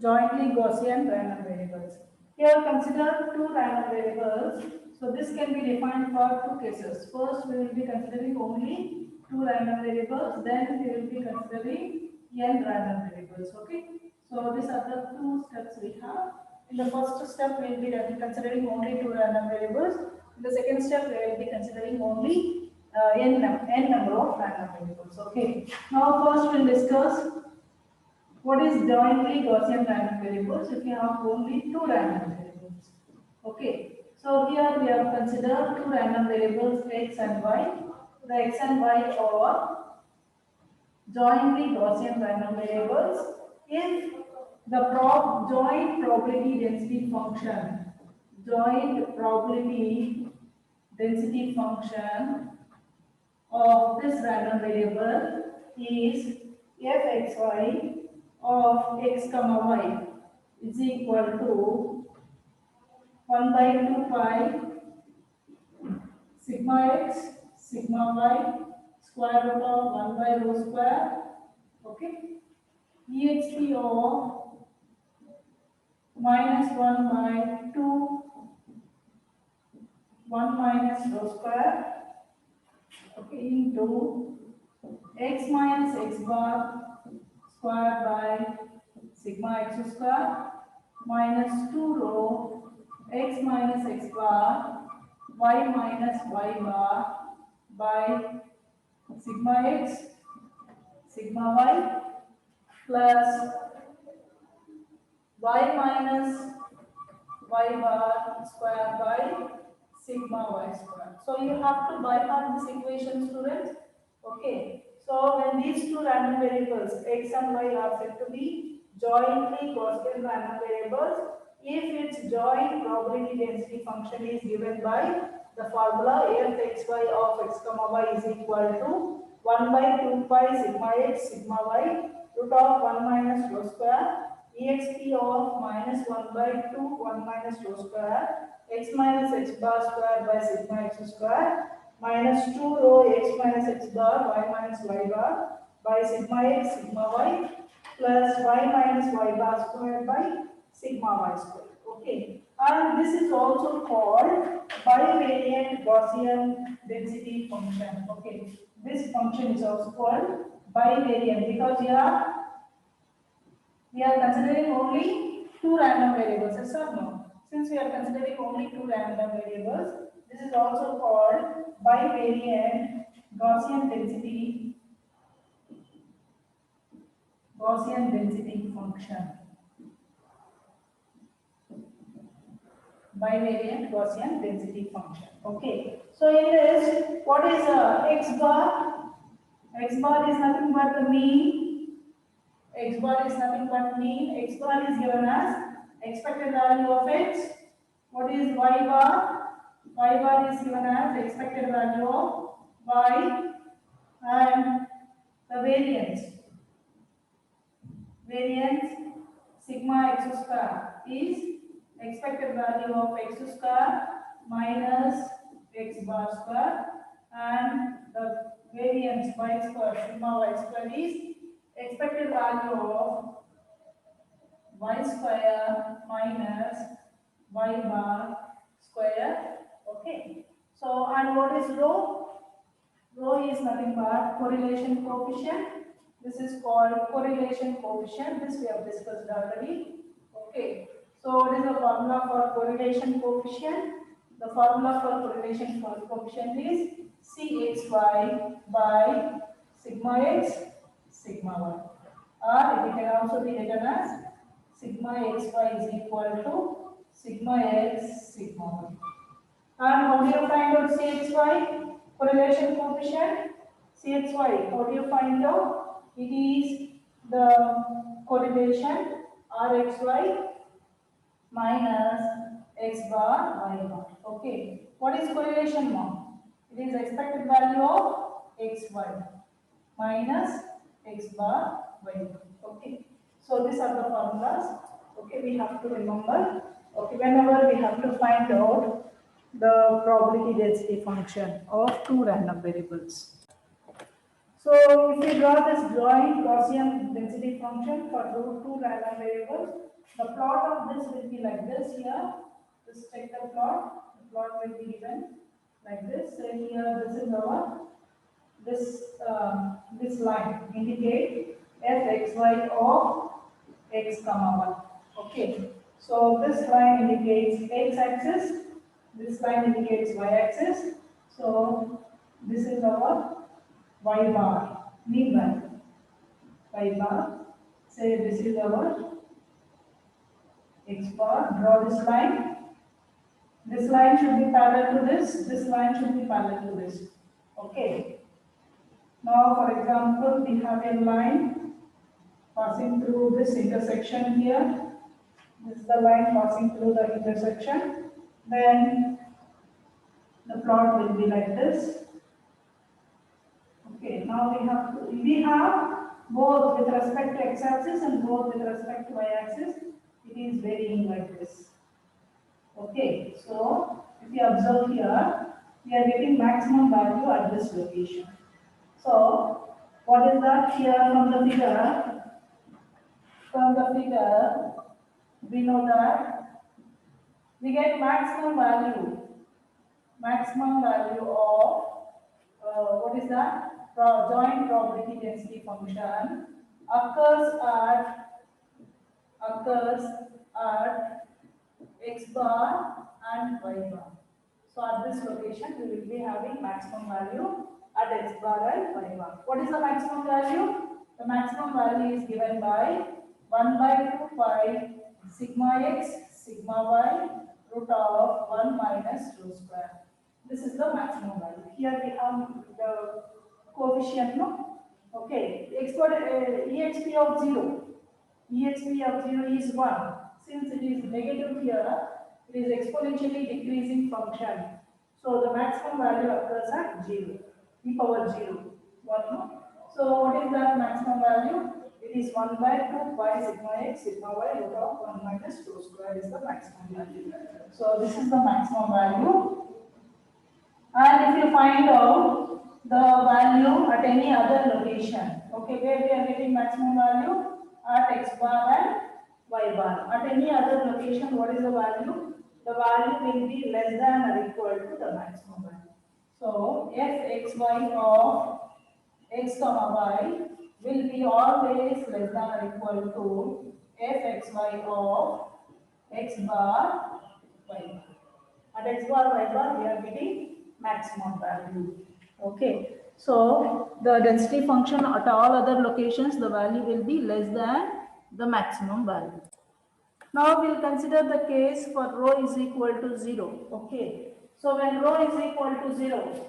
jointly Gaussian random variables. Here consider two random variables. So this can be defined for two cases. First we will be considering only two random variables, then we will be considering n random variables. Okay. So these are the two steps we have. In the first step we will be considering only two random variables. In the second step we will be considering only n number of random variables. Okay. Now first we'll discuss what is jointly Gaussian random variables if you have only two random variables. Okay, so here we have considered two random variables x and y. The x and y are jointly Gaussian random variables if the joint probability density function, joint probability density function of this random variable is fxy of x comma y is equal to 1 by 2 pi sigma x sigma y square root of 1 by rho square. Okay, exp of minus 1 by 2 1 minus rho square, okay, into x minus x bar square by sigma x square minus 2 rho x minus x bar y minus y bar by sigma x sigma y plus y minus y bar square by sigma y square. So you have to by heart this equation, students. Okay. So when these two random variables x and y are said to be jointly Gaussian random variables, if its joint probability density function is given by the formula fxy of x comma y is equal to 1 by 2 pi sigma x sigma y root of 1 minus rho square exp of minus 1 by 2 1 minus rho square x minus x bar square by sigma x square minus 2 rho x minus x bar y minus y bar by sigma x sigma y plus y minus y bar square by sigma y square. Okay, and this is also called bivariate Gaussian density function. Okay, this function is also called bivariate because here we are considering only two random variables, yes or no? Since we are considering only two random variables, this is also called bivariate Gaussian density function. Bivariate Gaussian density function. Okay. So in this, what is x bar? X bar is nothing but the mean. X bar is nothing but mean. X bar is given as expected value of x. What is y bar? Y bar is given as expected value of y, and the variance sigma x square is expected value of x square minus x bar square, and the variance y square sigma y square is expected value of y square minus y bar square. Okay, so and what is rho? Rho is nothing but correlation coefficient. This is called correlation coefficient. This we have discussed already. Okay. So what is the formula for correlation coefficient? The formula for correlation coefficient is Cxy by sigma x sigma y. Or it can also be written as sigma xy is equal to sigma x sigma y. And how do you find out Cxy? Correlation coefficient. Cxy, how do you find out? It is the correlation Rxy minus x bar y bar. Okay. What is correlation now? It is expected value of xy minus x bar y bar. Okay. So these are the formulas. Okay, we have to remember. Okay, whenever we have to find out the probability density function of two random variables. So if we draw this joint Gaussian density function for two random variables, the plot of this will be like this here. Just check the plot. The plot will be given like this. So here this is our this line indicate f(x,y) of x comma 1. Okay. So this line indicates x-axis. This line indicates y-axis. So this is our y bar, mean y bar. Say this is our x bar. Draw this line. This line should be parallel to this. This line should be parallel to this. Okay. Now, for example, we have a line passing through this intersection here. This is the line passing through the intersection. Then the plot will be like this. Okay, now we have both with respect to x-axis and both with respect to y-axis. It is varying like this. Okay, so if you observe here, we are getting maximum value at this location. So what is that here from the figure? From the figure, we know that we get maximum value of what is that? Joint probability density function occurs at x bar and y bar. So at this location, we will be having maximum value at x bar and y bar. What is the maximum value? The maximum value is given by 1 by 2 pi sigma x sigma y root of 1 minus rho square. This is the maximum value. Here we have the coefficient, no? Okay, exp of 0. exp of 0 is 1. Since it is negative here, it is exponentially decreasing function. So the maximum value occurs at 0, e power 0. 1, no? So what is that maximum value? It is 1 by 2 pi sigma x sigma y root of 1 minus rho square is the maximum value. So this is the maximum value. And if you find out the value at any other location, okay, where we are getting maximum value at x bar and y bar. At any other location, what is the value? The value will be less than or equal to the maximum value. So f(xy) of x comma y will be always less than or equal to f(xy) of x bar y bar. At x bar y bar, we are getting maximum value. Okay. So the density function at all other locations, the value will be less than the maximum value. Now we'll consider the case for rho is equal to 0. Okay. So when rho is equal to 0,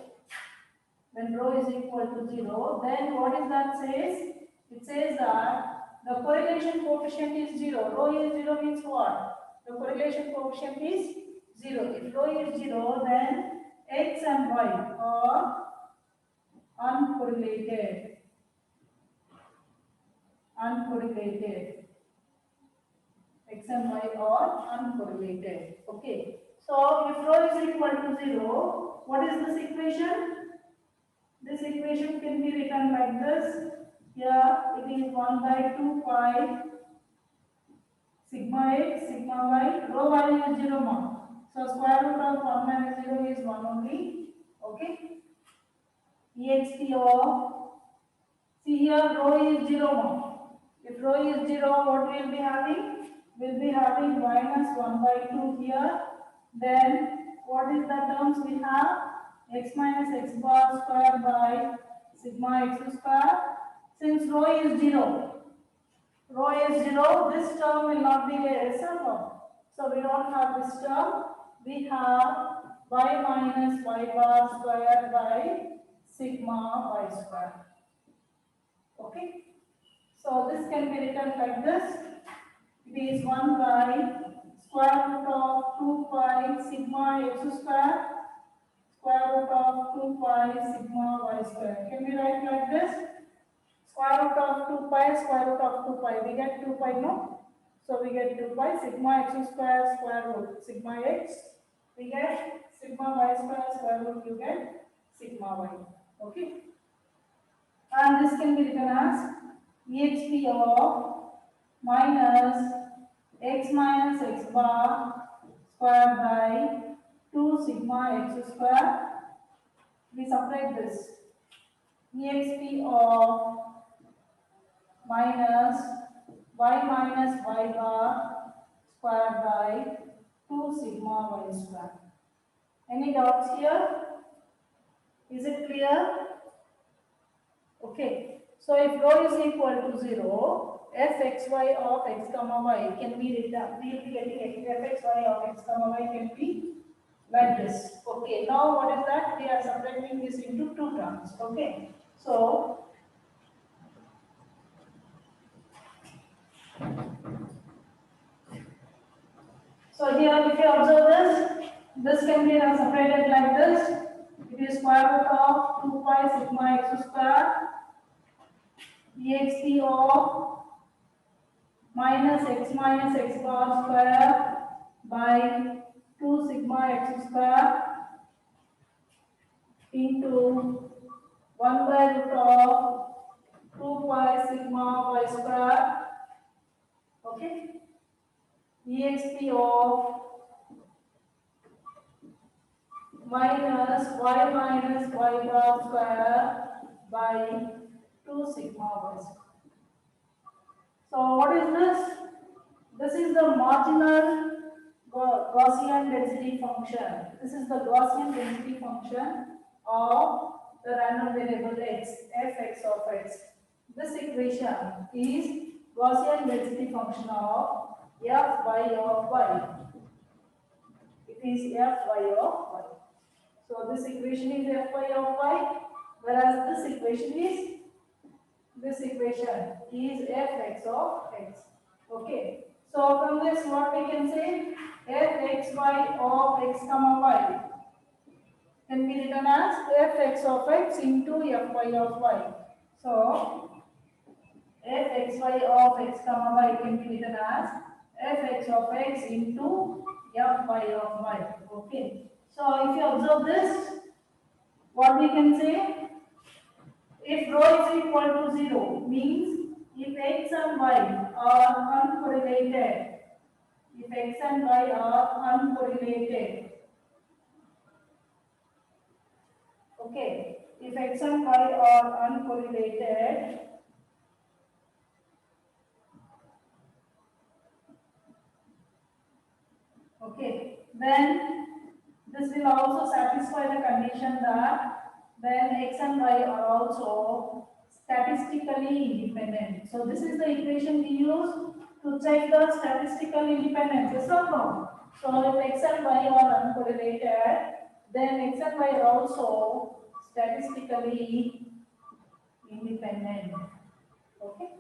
then what is that says? It says that the correlation coefficient is 0. Rho is 0 means what? The correlation coefficient is 0. If rho is 0, then x and y are uncorrelated. X and y are uncorrelated. Okay. So if rho is equal to 0, what is this equation? This equation can be written like this. Here it is 1 by 2 pi sigma x sigma y. Rho value is 0 now. So square root of 1 minus 0 is 1 only. Okay. exp of, see here rho is 0 now. If rho is 0, what will be having? We'll be having minus 1 by 2 here. Then what is the terms we have? X minus x bar square by sigma x square. Since rho is 0, this term will not be there, yes or no? So we don't have this term. We have y minus y bar square by sigma y square. Okay. So this can be written like this. It is 1 by square root of 2 pi sigma x square root of 2 pi sigma y square. Can we write like this? Square root of 2 pi, square root of 2 pi. We get 2 pi, no? So we get 2 pi sigma x square root sigma x. We get sigma y square root, you get sigma y. Okay. and this can be written as exp of minus x minus x bar square by 2 sigma x square. We separate this. Exp of minus y minus y bar square by 2 sigma y square. Any doubts here? Is it clear? Okay. So if rho is equal to 0, fxy of x comma y can be written, we will be getting fxy of x comma y can be like this. Okay. Now what is that? We are separating this into two terms. Okay. So here if you observe this can be now separated like this. It is square root of 2 pi sigma x square exp of minus x bar square by 2 sigma x square into 1 by root of 2 pi sigma y square. Okay. Exp of minus y bar square by 2 sigma y square. So what is this? This is the marginal Gaussian density function. This is the Gaussian density function of the random variable x, fx of x. This equation is Gaussian density function of fy of y. It is fy of y. So this equation is fy of y, whereas this equation is fx of x. Okay. So from this what we can say, fxy of x comma y can be written as fx of x into fy of y. So fxy of x comma y can be written as fx of x into fy of y. Okay. So if you observe this, what we can say, if rho is equal to 0 means if x and y are uncorrelated, if x and y are uncorrelated, okay, if x and y are uncorrelated, okay, then this will also satisfy the condition that then x and y are also statistically independent. So this is the equation we use to check the statistical independence, yes or no? So if x and y are uncorrelated, then x and y are also statistically independent. Okay.